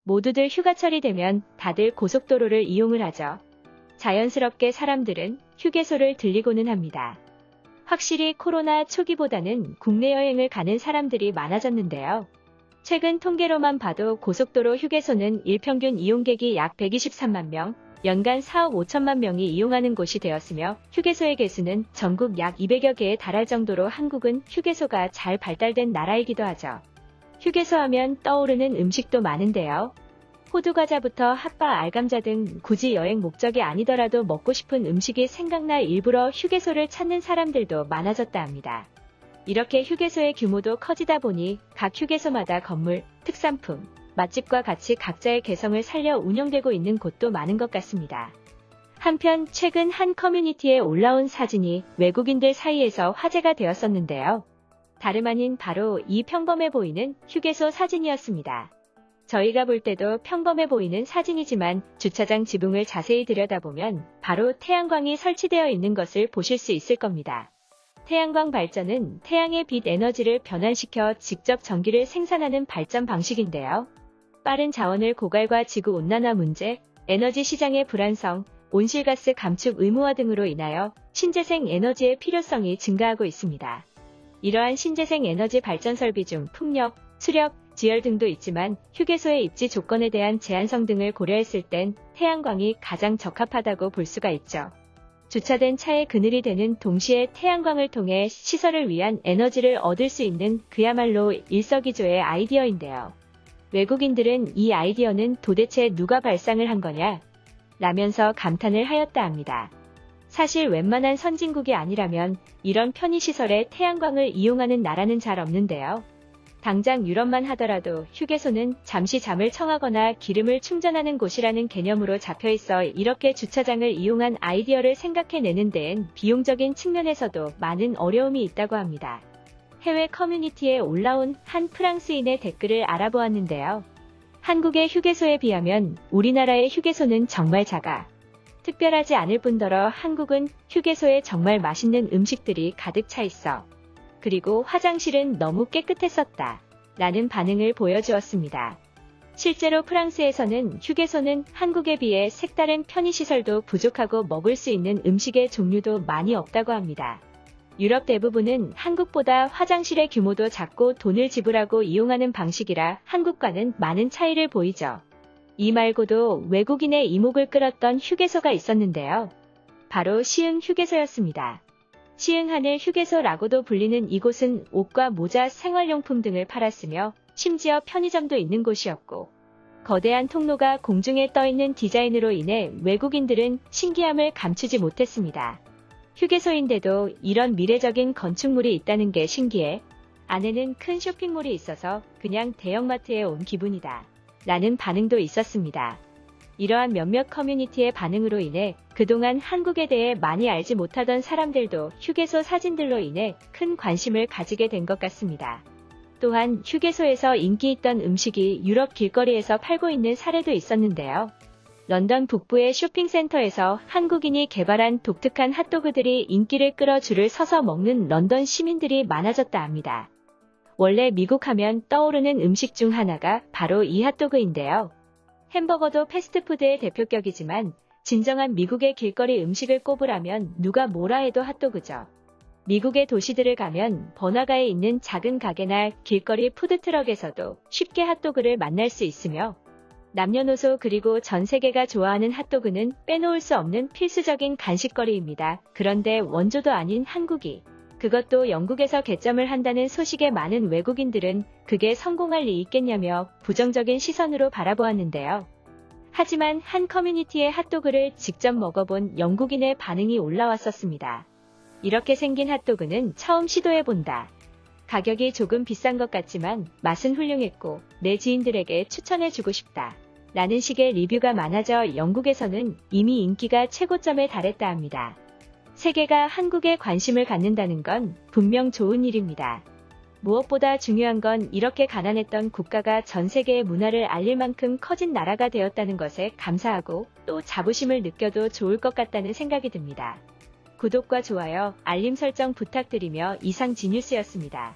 모두들 휴가철이 되면 다들 고속도로를 이용을 하죠. 자연스럽게 사람들은 휴게소를 들리고는 합니다. 확실히 코로나 초기보다는 국내 여행을 가는 사람들이 많아졌는데요. 최근 통계로만 봐도 고속도로 휴게소는 일평균 이용객이 약 123만 명, 연간 4억 5천만 명이 이용하는 곳이 되었으며 휴게소의 개수는 전국 약 200여 개에 달할 정도로 한국은 휴게소가 잘 발달된 나라이기도 하죠. 휴게소 하면 떠오르는 음식도 많은데요. 호두과자부터 핫바, 알감자 등 굳이 여행 목적이 아니더라도 먹고 싶은 음식이 생각나 일부러 휴게소를 찾는 사람들도 많아졌다 합니다. 이렇게 휴게소의 규모도 커지다 보니 각 휴게소마다 건물, 특산품, 맛집과 같이 각자의 개성을 살려 운영되고 있는 곳도 많은 것 같습니다. 한편 최근 한 커뮤니티에 올라온 사진이 외국인들 사이에서 화제가 되었었는데요. 다름 아닌 바로 이 평범해 보이는 휴게소 사진이었습니다. 저희가 볼 때도 평범해 보이는 사진이지만 주차장 지붕을 자세히 들여다보면 바로 태양광이 설치되어 있는 것을 보실 수 있을 겁니다. 태양광 발전은 태양의 빛 에너지를 변환시켜 직접 전기를 생산하는 발전 방식인데요. 빠른 자원을 고갈과 지구온난화 문제, 에너지 시장의 불안성, 온실가스 감축 의무화 등으로 인하여 신재생 에너지의 필요성이 증가하고 있습니다. 이러한 신재생 에너지 발전 설비 중 풍력, 수력, 지열 등도 있지만 휴게소의 입지 조건에 대한 제한성 등을 고려했을 땐 태양광이 가장 적합하다고 볼 수가 있죠. 주차된 차에 그늘이 되는 동시에 태양광을 통해 시설을 위한 에너지를 얻을 수 있는 그야말로 일석이조의 아이디어인데요. 외국인들은 이 아이디어는 도대체 누가 발상을 한 거냐? 라면서 감탄을 하였다 합니다. 사실 웬만한 선진국이 아니라면 이런 편의시설에 태양광을 이용하는 나라는 잘 없는데요. 당장 유럽만 하더라도 휴게소는 잠시 잠을 청하거나 기름을 충전하는 곳이라는 개념으로 잡혀있어 이렇게 주차장을 이용한 아이디어를 생각해내는 데엔 비용적인 측면에서도 많은 어려움이 있다고 합니다. 해외 커뮤니티에 올라온 한 프랑스인의 댓글을 알아보았는데요. 한국의 휴게소에 비하면 우리나라의 휴게소는 정말 작아. 특별하지 않을 뿐더러 한국은 휴게소에 정말 맛있는 음식들이 가득 차 있어. 그리고 화장실은 너무 깨끗했었다. 라는 반응을 보여주었습니다. 실제로 프랑스에서는 휴게소는 한국에 비해 색다른 편의시설도 부족하고 먹을 수 있는 음식의 종류도 많이 없다고 합니다. 유럽 대부분은 한국보다 화장실의 규모도 작고 돈을 지불하고 이용하는 방식이라 한국과는 많은 차이를 보이죠. 이 말고도 외국인의 이목을 끌었던 휴게소가 있었는데요. 바로 시흥 휴게소였습니다. 시흥하늘 휴게소라고도 불리는 이곳은 옷과 모자, 생활용품 등을 팔았으며 심지어 편의점도 있는 곳이었고 거대한 통로가 공중에 떠있는 디자인으로 인해 외국인들은 신기함을 감추지 못했습니다. 휴게소인데도 이런 미래적인 건축물이 있다는 게 신기해. 안에는 큰 쇼핑몰이 있어서 그냥 대형마트에 온 기분이다. 라는 반응도 있었습니다. 이러한 몇몇 커뮤니티의 반응으로 인해 그동안 한국에 대해 많이 알지 못하던 사람들도 휴게소 사진들로 인해 큰 관심을 가지게 된 것 같습니다. 또한 휴게소에서 인기 있던 음식이 유럽 길거리에서 팔고 있는 사례도 있었는데요. 런던 북부의 쇼핑센터에서 한국인이 개발한 독특한 핫도그들이 인기를 끌어 줄을 서서 먹는 런던 시민들이 많아졌다 합니다. 원래 미국 하면 떠오르는 음식 중 하나가 바로 이 핫도그인데요. 햄버거도 패스트푸드의 대표격이지만 진정한 미국의 길거리 음식을 꼽으라면 누가 뭐라 해도 핫도그죠. 미국의 도시들을 가면 번화가에 있는 작은 가게나 길거리 푸드트럭에서도 쉽게 핫도그를 만날 수 있으며 남녀노소 그리고 전 세계가 좋아하는 핫도그는 빼놓을 수 없는 필수적인 간식거리입니다. 그런데 원조도 아닌 한국이 그것도 영국에서 개점을 한다는 소식에 많은 외국인들은 그게 성공할 리 있겠냐며 부정적인 시선으로 바라보았는데요. 하지만 한 커뮤니티의 핫도그를 직접 먹어본 영국인의 반응이 올라왔었습니다. 이렇게 생긴 핫도그는 처음 시도해본다. 가격이 조금 비싼 것 같지만 맛은 훌륭했고 내 지인들에게 추천해주고 싶다. 라는 식의 리뷰가 많아져 영국에서는 이미 인기가 최고점에 달했다 합니다. 세계가 한국에 관심을 갖는다는 건 분명 좋은 일입니다. 무엇보다 중요한 건 이렇게 가난했던 국가가 전 세계의 문화를 알릴 만큼 커진 나라가 되었다는 것에 감사하고 또 자부심을 느껴도 좋을 것 같다는 생각이 듭니다. 구독과 좋아요, 알림 설정 부탁드리며 이상 지뉴스였습니다.